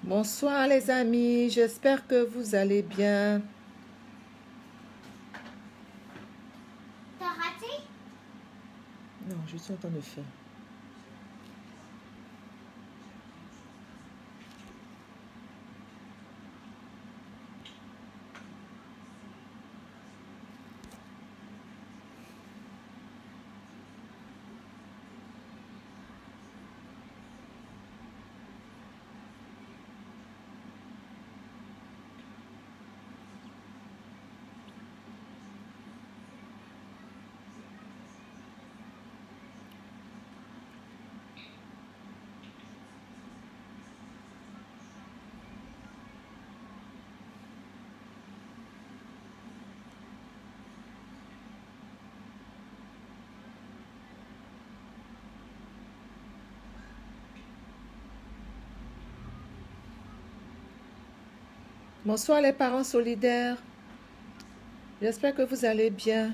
Bonsoir les amis, j'espère que vous allez bien. T'as raté? Non, je suis en train de faire. Bonsoir les parents solidaires. J'espère que vous allez bien.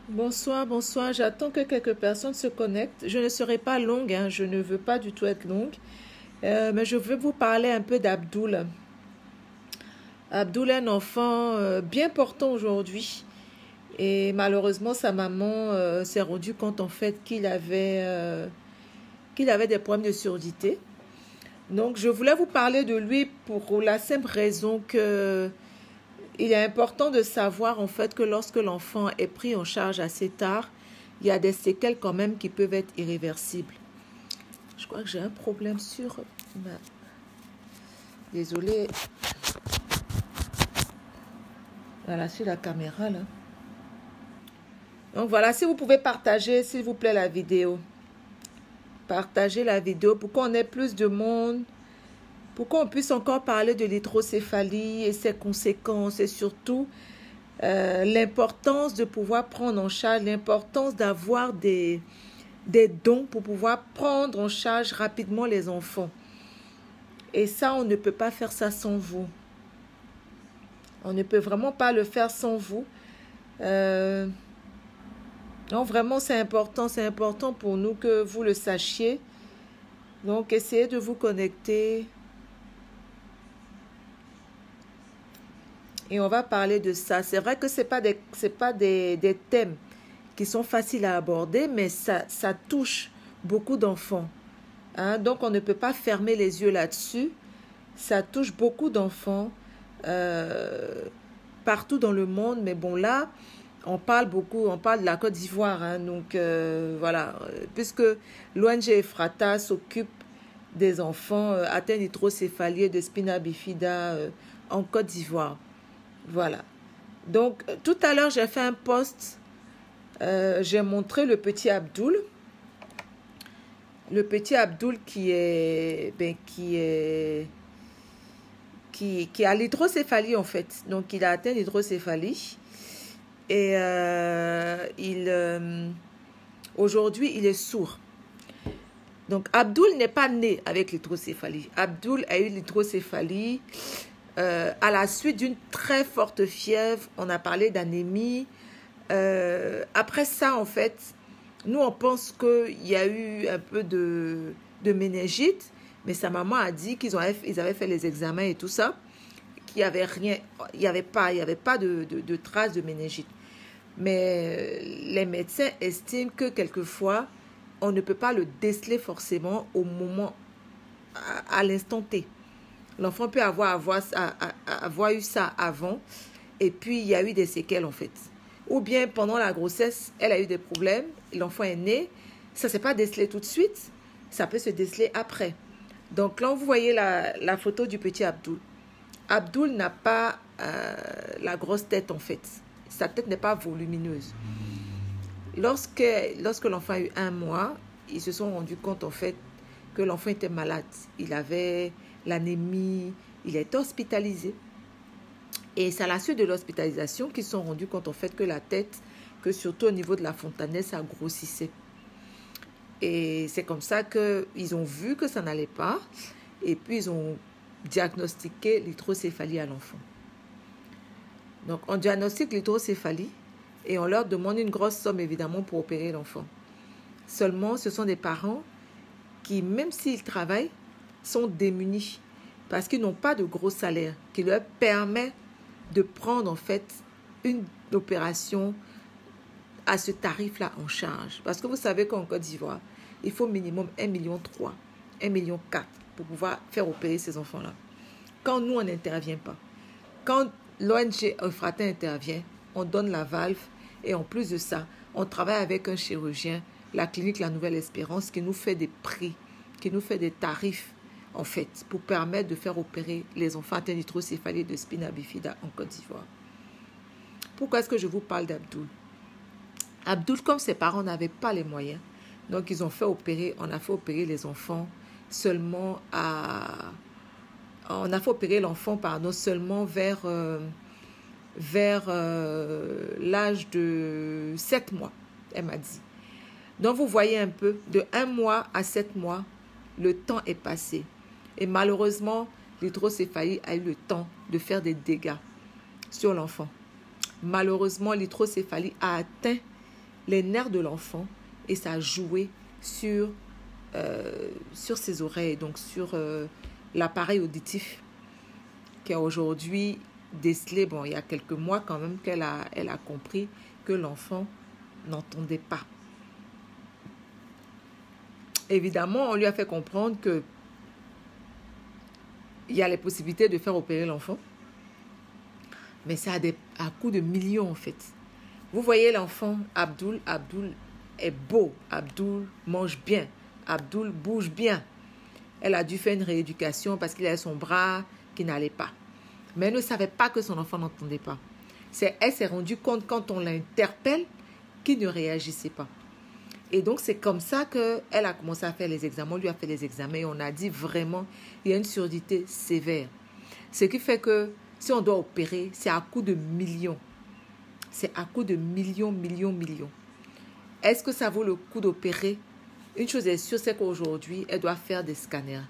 Bonsoir, bonsoir. J'attends que quelques personnes se connectent. Je ne serai pas longue, hein. Je ne veux pas du tout être longue. Mais je veux vous parler un peu d'Abdoul. Abdoul est un enfant bien portant aujourd'hui. Et malheureusement, sa maman s'est rendue compte en fait qu'il avait des problèmes de surdité. Donc, je voulais vous parler de lui pour la simple raison que il est important de savoir en fait que lorsque l'enfant est pris en charge assez tard, il y a des séquelles quand même qui peuvent être irréversibles. Je crois que j'ai un problème sur ma... Désolée. Voilà, sur la caméra là. Donc voilà, si vous pouvez partager s'il vous plaît la vidéo. Partagez la vidéo pour qu'on ait plus de monde. Pour qu'on puisse encore parler de l'hydrocéphalie et ses conséquences et surtout l'importance de pouvoir prendre en charge, l'importance d'avoir des dons pour pouvoir prendre en charge rapidement les enfants. Et ça, on ne peut pas faire ça sans vous. On ne peut vraiment pas le faire sans vous. Non, vraiment, c'est important pour nous que vous le sachiez. Donc, essayez de vous connecter. Et on va parler de ça. C'est vrai que ce n'est pas des thèmes qui sont faciles à aborder, mais ça touche beaucoup d'enfants. Hein? Donc, on ne peut pas fermer les yeux là-dessus. Ça touche beaucoup d'enfants partout dans le monde. Mais bon, là, on parle de la Côte d'Ivoire. Hein? Donc, voilà. Puisque l'ONG Ephrata s'occupe des enfants atteints d'hydrocéphalie et de spina bifida en Côte d'Ivoire. Voilà. Donc, tout à l'heure, j'ai fait un post. J'ai montré le petit Abdoul. Le petit Abdoul qui a l'hydrocéphalie, en fait. Donc, il a atteint l'hydrocéphalie. Et aujourd'hui, il est sourd. Donc, Abdoul n'est pas né avec l'hydrocéphalie. Abdoul a eu l'hydrocéphalie à la suite d'une très forte fièvre. On a parlé d'anémie. Après ça, en fait, nous, on pense qu'il y a eu un peu de méningite, mais sa maman a dit qu'ils avaient fait les examens et tout ça, qu'il n'y avait rien, il n'y avait pas de traces de méningite. Mais les médecins estiment que quelquefois, on ne peut pas le déceler forcément au moment, à l'instant T. L'enfant peut avoir eu ça avant et puis il y a eu des séquelles en fait. Ou bien pendant la grossesse, elle a eu des problèmes, l'enfant est né, ça ne s'est pas décelé tout de suite, ça peut se déceler après. Donc là, vous voyez la photo du petit Abdoul. Abdoul n'a pas la grosse tête en fait. Sa tête n'est pas volumineuse. Lorsque l'enfant a eu 1 mois, ils se sont rendus compte en fait que l'enfant était malade. Il avait l'anémie, il était hospitalisé. Et c'est à la suite de l'hospitalisation qu'ils se sont rendus compte en fait que la tête, que surtout au niveau de la fontanelle, ça grossissait. Et c'est comme ça qu'ils ont vu que ça n'allait pas. Et puis, ils ont diagnostiqué l'hydrocéphalie à l'enfant. Donc, on diagnostique l'hydrocéphalie et on leur demande une grosse somme, évidemment, pour opérer l'enfant. Seulement, ce sont des parents qui, même s'ils travaillent, sont démunis parce qu'ils n'ont pas de gros salaire qui leur permet de prendre, en fait, une opération à ce tarif-là en charge. Parce que vous savez qu'en Côte d'Ivoire, il faut minimum 1,3 million, 1,4 million pour pouvoir faire opérer ces enfants-là. Quand nous, on n'intervient pas, quand l'ONG Euphrata intervient, on donne la valve et en plus de ça, on travaille avec un chirurgien, la clinique La Nouvelle Espérance, qui nous fait des prix, qui nous fait des tarifs, en fait, pour permettre de faire opérer les enfants atteints d'hydrocéphalie et de spina bifida en Côte d'Ivoire. Pourquoi est-ce que je vous parle d'Abdoul? Abdoul, comme ses parents n'avaient pas les moyens, donc ils ont fait opérer, on a fait opérer les enfants seulement à... On a fait opérer l'enfant, pardon, seulement vers l'âge de 7 mois, elle m'a dit. Donc, vous voyez un peu, de 1 mois à 7 mois, le temps est passé. Et malheureusement, l'hydrocéphalie a eu le temps de faire des dégâts sur l'enfant. Malheureusement, l'hydrocéphalie a atteint les nerfs de l'enfant et ça a joué sur ses oreilles, donc sur l'appareil auditif qui a aujourd'hui décelé, bon, il y a quelques mois quand même qu'elle a compris que l'enfant n'entendait pas. Évidemment, on lui a fait comprendre que il y a les possibilités de faire opérer l'enfant, mais ça a à coût de millions en fait. Vous voyez l'enfant Abdoul, Abdoul est beau, Abdoul mange bien, Abdoul bouge bien. Elle a dû faire une rééducation parce qu'il avait son bras qui n'allait pas. Mais elle ne savait pas que son enfant n'entendait pas. Elle s'est rendue compte quand on l'interpelle qu'il ne réagissait pas. Et donc, c'est comme ça qu'elle a commencé à faire les examens. On lui a fait les examens et on a dit vraiment, il y a une surdité sévère. Ce qui fait que si on doit opérer, c'est à coût de millions. C'est à coût de millions. Est-ce que ça vaut le coup d'opérer? Une chose est sûre, c'est qu'aujourd'hui, elle doit faire des scanners.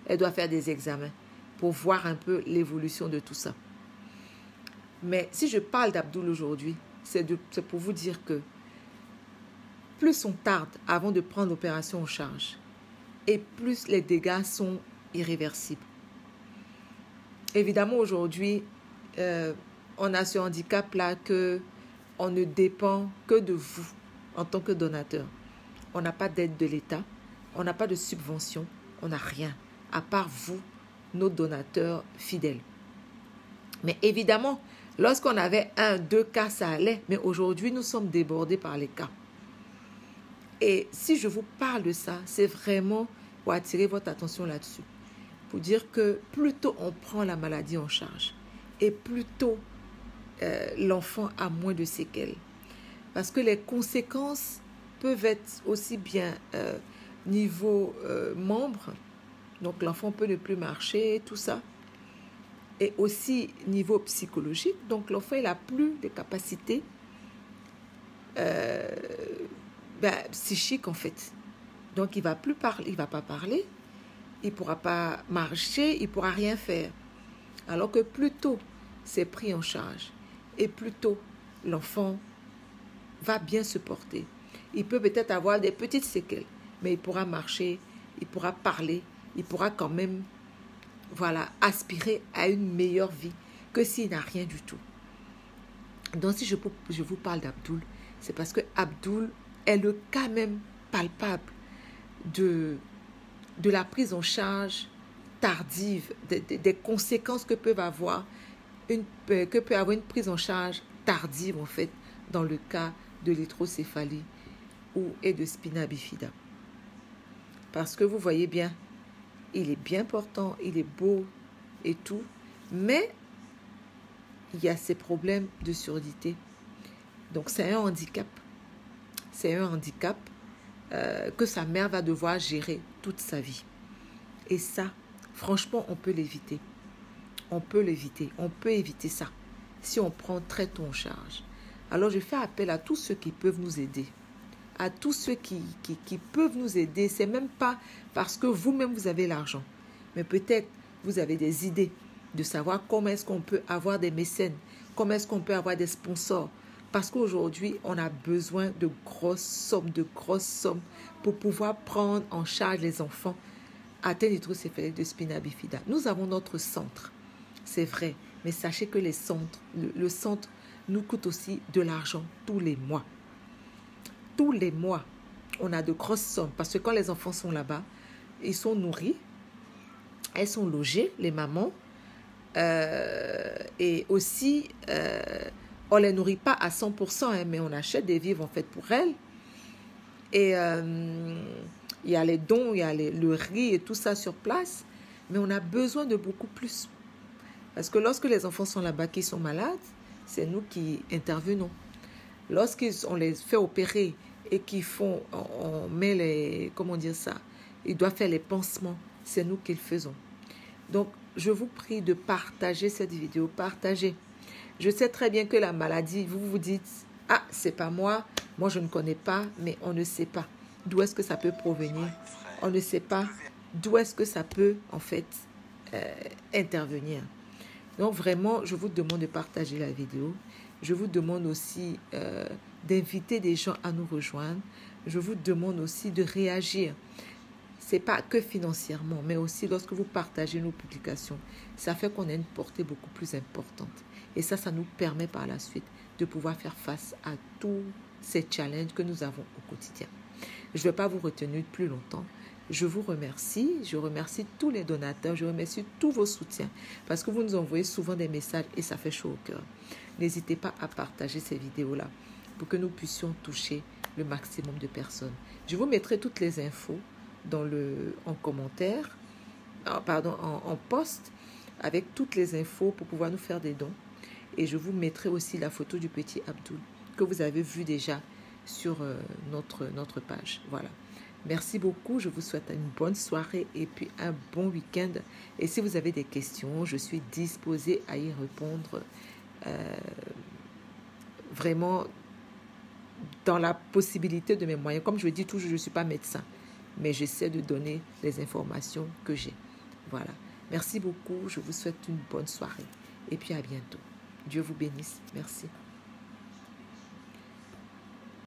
Elle doit faire des examens pour voir un peu l'évolution de tout ça. Mais si je parle d'Abdoul aujourd'hui, c'est pour vous dire que plus on tarde avant de prendre l'opération en charge, et plus les dégâts sont irréversibles. Évidemment, aujourd'hui, on a ce handicap-là qu'on ne dépend que de vous en tant que donateur. On n'a pas d'aide de l'État, on n'a pas de subvention, on n'a rien, à part vous, nos donateurs fidèles. Mais évidemment, lorsqu'on avait 1, 2 cas, ça allait. Mais aujourd'hui, nous sommes débordés par les cas. Et si je vous parle de ça, c'est vraiment pour attirer votre attention là-dessus. Pour dire que plus tôt on prend la maladie en charge, et plus tôt l'enfant a moins de séquelles. Parce que les conséquences peuvent être aussi bien niveau membre, donc l'enfant peut ne plus marcher, tout ça, et aussi niveau psychologique, donc l'enfant il n'a plus de capacités psychiques en fait. Donc il ne va plus parler, il ne va pas parler, il ne pourra pas marcher, il ne pourra rien faire. Alors que plus tôt c'est pris en charge et plus tôt l'enfant va bien se porter. Il peut peut-être avoir des petites séquelles, mais il pourra marcher, il pourra parler, il pourra quand même aspirer à une meilleure vie que s'il n'a rien du tout. Donc si je vous parle d'Abdoul, c'est parce que Abdoul est le cas même palpable de la prise en charge tardive, des conséquences que peut avoir une prise en charge tardive en fait dans le cas de l'hydrocéphalie et de spina bifida. Parce que vous voyez bien, il est bien portant, il est beau et tout, mais il y a ces problèmes de surdité. Donc c'est un handicap. C'est un handicap que sa mère va devoir gérer toute sa vie. Et ça, franchement, on peut l'éviter. On peut l'éviter. On peut éviter ça si on prend très tôt en charge. Alors, je fais appel à tous ceux qui peuvent nous aider à tous ceux qui peuvent nous aider. Ce n'est même pas parce que vous-même, vous avez l'argent. Mais peut-être, vous avez des idées de savoir comment est-ce qu'on peut avoir des mécènes, comment est-ce qu'on peut avoir des sponsors. Parce qu'aujourd'hui, on a besoin de grosses sommes pour pouvoir prendre en charge les enfants atteints d'hydrocéphalie de spina bifida. Nous avons notre centre, c'est vrai, mais sachez que les centres, le centre nous coûte aussi de l'argent tous les mois. Tous les mois, on a de grosses sommes parce que quand les enfants sont là-bas, ils sont nourris, elles sont logées, les mamans, et aussi, on ne les nourrit pas à 100%, hein, mais on achète des vivres en fait pour elles. Et il y a les dons, il y a le riz et tout ça sur place, mais on a besoin de beaucoup plus. Parce que lorsque les enfants sont là-bas, qui sont malades, c'est nous qui intervenons. Lorsqu'on les fait opérer et qu'ils font, on met les, comment dire ça, ils doivent faire les pansements, c'est nous qui le faisons. Donc, je vous prie de partager cette vidéo, partagez. Je sais très bien que la maladie, vous vous dites, ah, c'est pas moi je ne connais pas, mais on ne sait pas d'où est-ce que ça peut provenir. On ne sait pas d'où est-ce que ça peut, en fait, intervenir. Donc, vraiment, je vous demande de partager la vidéo. Je vous demande aussi d'inviter des gens à nous rejoindre. Je vous demande aussi de réagir. Ce n'est pas que financièrement, mais aussi lorsque vous partagez nos publications. Ça fait qu'on a une portée beaucoup plus importante. Et ça nous permet par la suite de pouvoir faire face à tous ces challenges que nous avons au quotidien. Je ne vais pas vous retenir plus longtemps. Je vous remercie. Je remercie tous les donateurs. Je remercie tous vos soutiens parce que vous nous envoyez souvent des messages et ça fait chaud au cœur. N'hésitez pas à partager ces vidéos-là pour que nous puissions toucher le maximum de personnes. Je vous mettrai toutes les infos en commentaire, en post avec toutes les infos pour pouvoir nous faire des dons. Et je vous mettrai aussi la photo du petit Abdoul que vous avez vu déjà sur notre page. Voilà. Merci beaucoup. Je vous souhaite une bonne soirée et puis un bon week-end. Et si vous avez des questions, je suis disposée à y répondre vraiment dans la possibilité de mes moyens. Comme je le dis toujours, je ne suis pas médecin, mais j'essaie de donner les informations que j'ai. Voilà. Merci beaucoup. Je vous souhaite une bonne soirée et puis à bientôt. Dieu vous bénisse. Merci.